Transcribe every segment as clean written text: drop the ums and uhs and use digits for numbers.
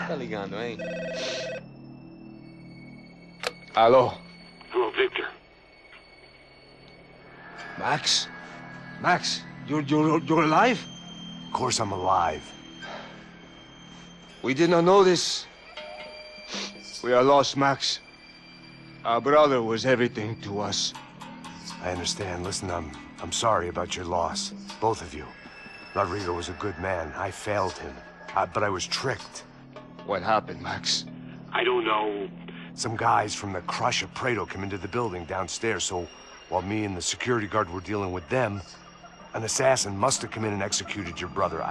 Tá ligando, hein? Alô? Hello, Victor. Max? Max, you're alive? Of course I'm alive. We did not know this. We are lost, Max. Our brother was everything to us. I understand. Listen, I'm sorry about your loss. Both of you. Rodrigo was a good man. I failed him. But I was tricked. What happened, Max? I don't know. Some guys from the Crush of Prado came into the building downstairs, so while me and the security guard were dealing with them, an assassin must have come in and executed your brother.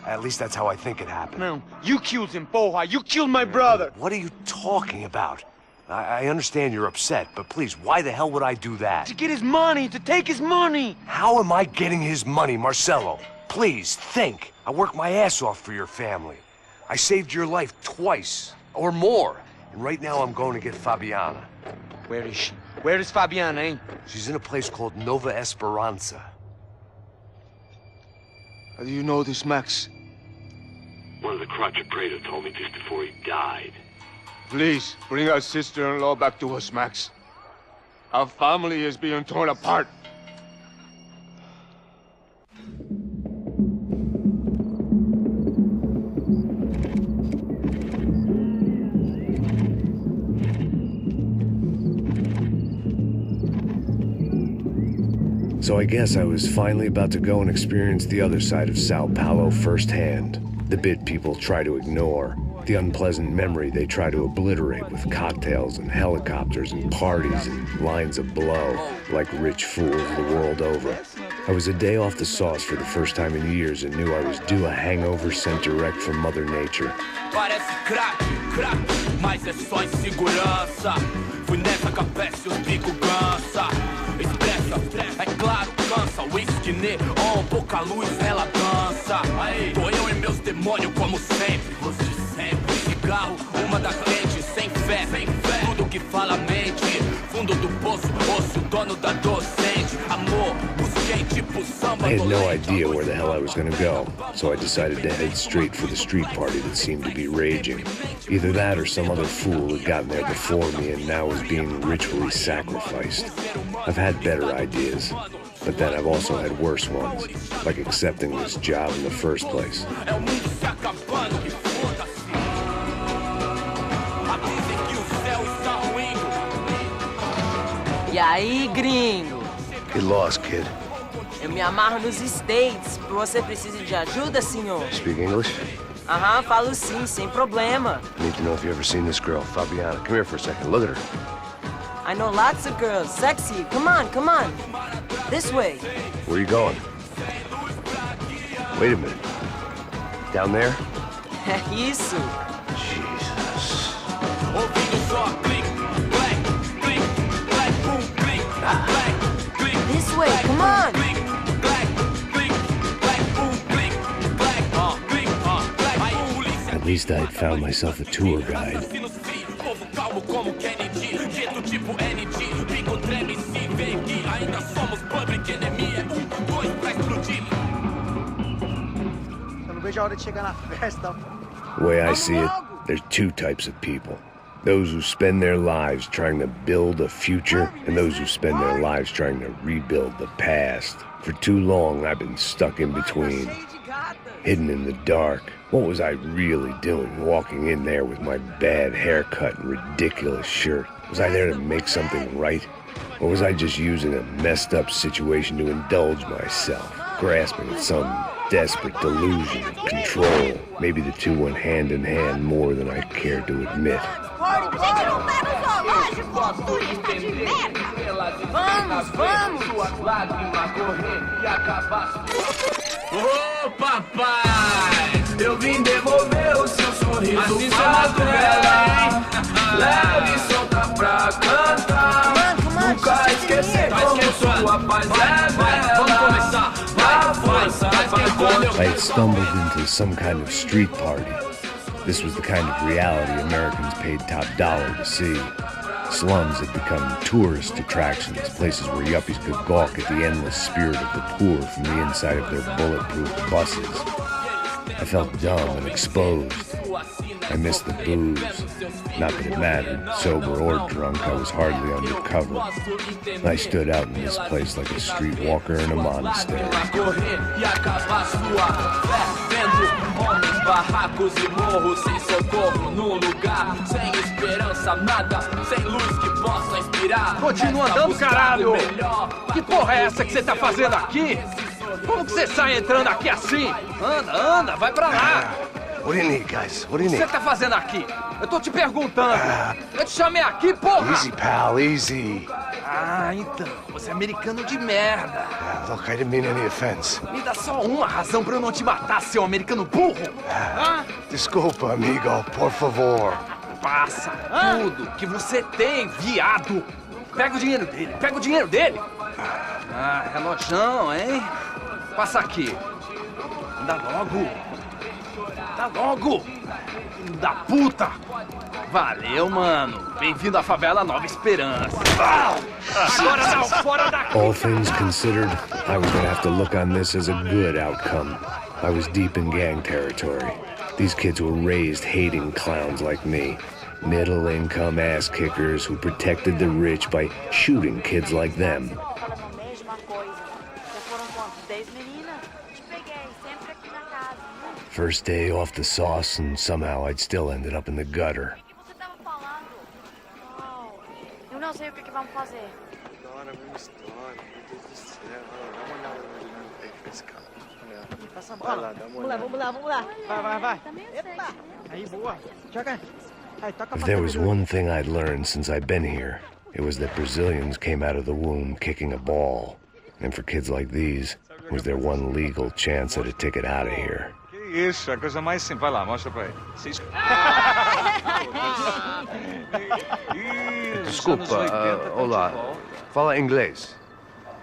At least that's how I think it happened. No, you killed him, porra. You killed my brother. What are you talking about? I understand you're upset, but please, why the hell would I do that? To get his money, to take his money. How am I getting his money, Marcelo? Please, think. I worked my ass off for your family. I saved your life twice, or more. And right now I'm going to get Fabiana. Where is she? Where is Fabiana, eh? She's in a place called Nova Esperanza. How do you know this, Max? One of the Crotch of Prado told me just before he died. Please, bring our sister-in-law back to us, Max. Our family is being torn apart. So I guess I was finally about to go and experience the other side of Sao Paulo firsthand. The bit people try to ignore. The unpleasant memory they try to obliterate with cocktails and helicopters and parties and lines of blow, like rich fools the world over. I was a day off the sauce for the first time in years and knew I was due a hangover sent direct from Mother Nature. Parece crack, mas é só insegurança. Fui nessa capeste, os bico cansa. Expressa, é claro, cansa. Whisky neon, pouca luz, ela dança. Tô eu e meus demônios como sempre. Você sempre. Cigarro, uma da frente, sem fé. Tudo que fala mente. Fundo do poço, osso, dono da docente. Amor, busquei tipo samba. I had no idea where the hell I was gonna go, so I decided to head straight for the street party that seemed to be raging. Either that or some other fool had gotten there before me and now was being ritually sacrificed. I've had better ideas, but then I've also had worse ones, like accepting this job in the first place. E aí, gringo? Get lost, kid. Eu me amarro nos States. Você precisa de ajuda, senhor? Speak English? Aham, falo sim, sem problema. I need to know if you've ever seen this girl, Fabiana. Come here for a second. Look at her. I know lots of girls. Sexy. Come on, come on. This way. Where are you going? Wait a minute. Down there? Isso. Jesus. This way, come on. At least I had found myself a tour guide. The way I see it, there's two types of people. Those who spend their lives trying to build a future, and those who spend their lives trying to rebuild the past. For too long, I've been stuck in between, hidden in the dark. What was I really doing, walking in there with my bad haircut and ridiculous shirt? Was I there to make something right? Or was I just using a messed up situation to indulge myself, grasping at some desperate delusion of control? Maybe the two went hand in hand more than I cared to admit. Gente, não tá no zoológico, turista de merda! Vamos, vamos! Ô, papai! Eu vim devolver o seu sorriso assim pra ela. Leve e solta pra cantar. Nunca esquecer como sua paz é bela. Vamos começar! I had stumbled into some kind of street party. This was the kind of reality Americans paid top dollar to see. Slums had become tourist attractions, places where yuppies could gawk at the endless spirit of the poor from the inside of their bulletproof buses. I felt dumb and exposed. I missed the booze. Not that it mattered. Sober or drunk, I was hardly undercover. I stood out in this place like a streetwalker in a monastery. Barracos e morros sem socorro num lugar sem esperança, nada, sem luz que possa inspirar. Continua andando, caralho! Que porra é essa que você tá fazendo aqui? Como que você sai entrando aqui assim? Anda, vai pra lá! What do you need, guys? What do you O que need? você tá fazendo aqui? Eu tô te perguntando. Eu te chamei aqui, porra! Easy, pal, easy. Ah, então, você é americano de merda. Look, I didn't mean any offense. Me dá só uma razão pra eu não te matar, seu americano burro. Desculpa, amigo, por favor. Passa tudo que você tem, viado. Pega o dinheiro dele, Ah, relojão, hein? Passa aqui. Anda logo. Filho da puta. Valeu, mano. Bem-vindo à favela Nova Esperança. Agora não, fora daqui. All things considered, I was gonna have to look on this as a good outcome. I was deep in gang territory. These kids were raised hating clowns like me. Middle-income ass-kickers who protected the rich by shooting kids like them. First day off the sauce, and somehow I'd still ended up in the gutter. Eu não sei o que vamos fazer. Vamos lá. Vai. Epa! Aí, boa. Joga. Aí, toca If there was one thing I'd learned since I'd been here, it was that Brazilians came out of the womb kicking a ball. And for kids like these, was their one legal chance at a ticket out of here. Que isso, a coisa mais simples. Vai lá, mostra pra ele. Desculpa, olá. Fala inglês.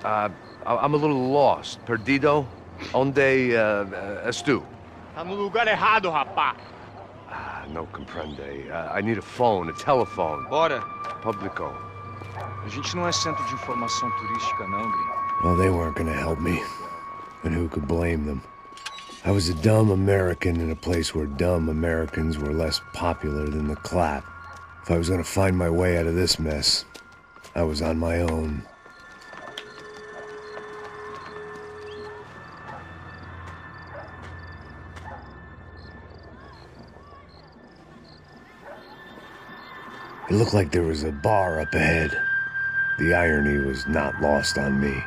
I'm a little lost. Perdido? Onde és tu? Tá no lugar errado, rapá. No comprende. I need a phone, a telephone. Bora. Publico. A gente não é centro de informação turística, não, gringo. Well, they weren't gonna help me. And who could blame them? I was a dumb American in a place where dumb Americans were less popular than the clap. If I was gonna find my way out of this mess, I was on my own. It looked like there was a bar up ahead. The irony was not lost on me.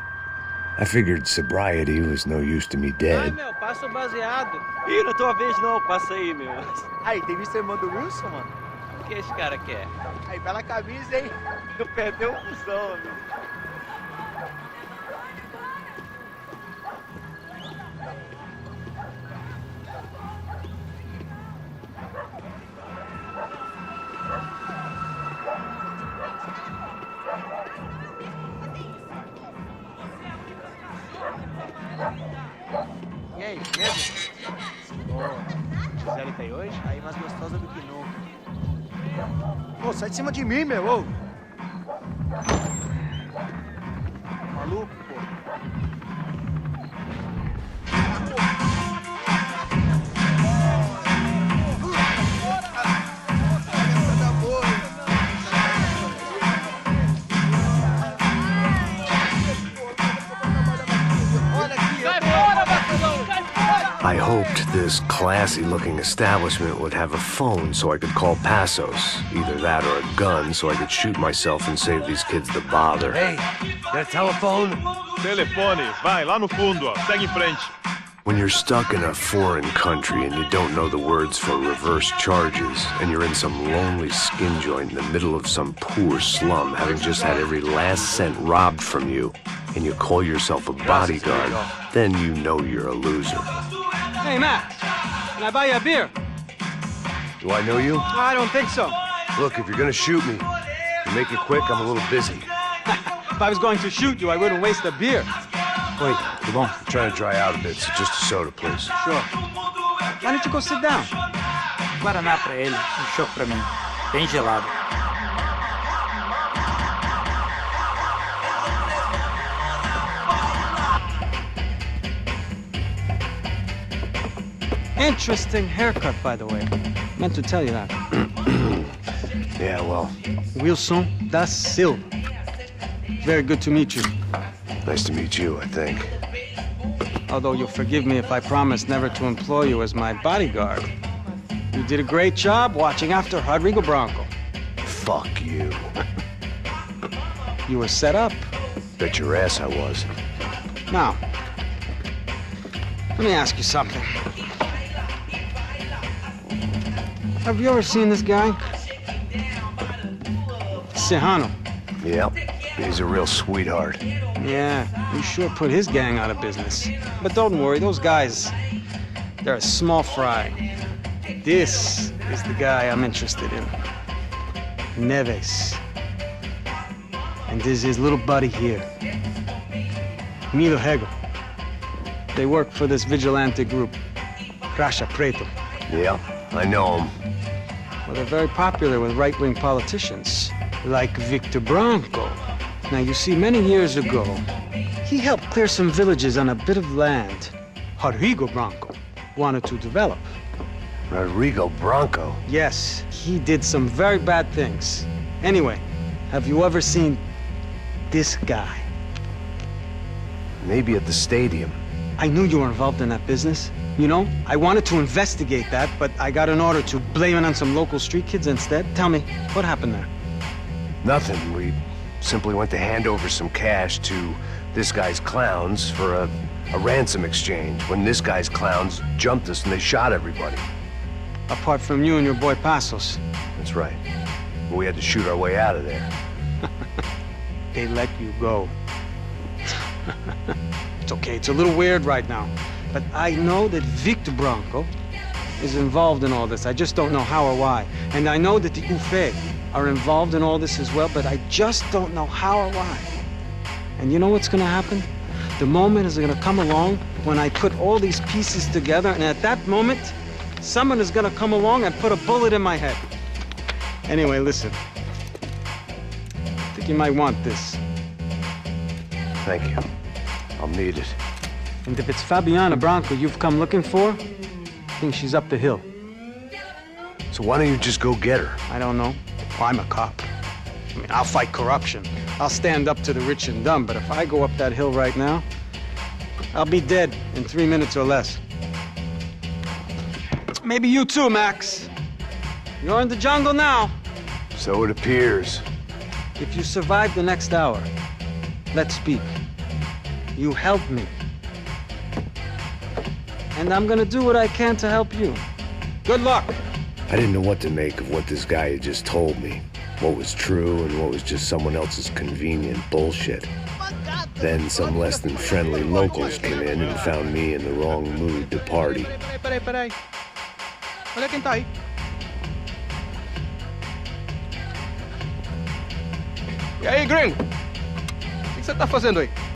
I figured sobriety was no use to me Ai, dead. meu, passa o baseado. Ih, não é tua vez não, passa aí, meu. Aí, tem visto o irmão do Wilson, mano? O que esse cara quer? Aí, bela camisa, hein? Perdeu um fusão, amigo. E aí, beleza? Boa. Gisele tá aí hoje? Aí, mais gostosa do que nunca. Ô, sai de cima de mim, meu, ô! Maluco, pô. I hoped this classy-looking establishment would have a phone so I could call Passos. Either that or a gun so I could shoot myself and save these kids the bother. Hey, got a telephone? Telefone, vai, lá no fundo, ó. Segue em frente. When you're stuck in a foreign country and you don't know the words for reverse charges, and you're in some lonely skin joint in the middle of some poor slum, having just had every last cent robbed from you, and you call yourself a bodyguard, then you know you're a loser. Hey, Matt. Can I buy you a beer? Do I know you? I don't think so. Look, if you're gonna shoot me, make it quick, I'm a little busy. If I was going to shoot you, I wouldn't waste a beer. Oi, tudo bom? I'm trying to dry out a bit, so just a soda, please. Sure. Why don't you go sit down? Guaraná pra ele, chopp pra mim. Bem gelado. Interesting haircut, by the way. Meant to tell you that. Yeah, well, Wilson da Silva. Very good to meet you. nice to meet you, I think. Although you'll forgive me if I promise never to employ you as my bodyguard. You did a great job watching after Rodrigo Bronco. Fuck you. You were set up. Bet your ass I was. Now, let me ask you something. Have you ever seen this guy? Serrano. Yep, he's a real sweetheart. Yeah, you sure put his gang out of business. But don't worry, those guys, they're a small fry. This is the guy I'm interested in. Neves. And this is his little buddy here. Milo Hegel. They work for this vigilante group, Crasha Preto. Yeah, I know him. Well, they're very popular with right-wing politicians, like Victor Bronco. Now, you see, many years ago, he helped clear some villages on a bit of land Rodrigo Bronco wanted to develop. Rodrigo Bronco? Yes, he did some very bad things. Anyway, have you ever seen this guy? Maybe at the stadium. I knew you were involved in that business. You know, I wanted to investigate that, but I got an order to blame it on some local street kids instead. Tell me, what happened there? Nothing. We simply went to hand over some cash to this guy's clowns for a ransom exchange when this guy's clowns jumped us and they shot everybody. Apart from you and your boy Passos. That's right. We had to shoot our way out of there. They let you go. It's okay, it's a little weird right now. But I know that Victor Bronco is involved in all this. I just don't know how or why. And I know that the UFE are involved in all this as well, but I just don't know how or why. And you know what's gonna happen? The moment is gonna come along when I put all these pieces together, and at that moment, someone is gonna come along and put a bullet in my head. Anyway, listen. I think you might want this. Thank you. I'll need it. And if it's Fabiana Bronco you've come looking for, I think she's up the hill. So why don't you just go get her? I don't know. Well, I'm a cop. I mean, I'll fight corruption. I'll stand up to the rich and dumb, but if I go up that hill right now, I'll be dead in 3 minutes or less. Maybe you too, Max. You're in the jungle now. So it appears. If you survive the next hour, let's speak. You help me. And I'm gonna do what I can to help you. Good luck. I didn't know what to make of what this guy had just told me. What was true and what was just someone else's convenient bullshit. Then some less than friendly locals came in and found me in the wrong mood to party. Peraí. Olha quem tá aí. E aí, gringo? O que você tá fazendo aí?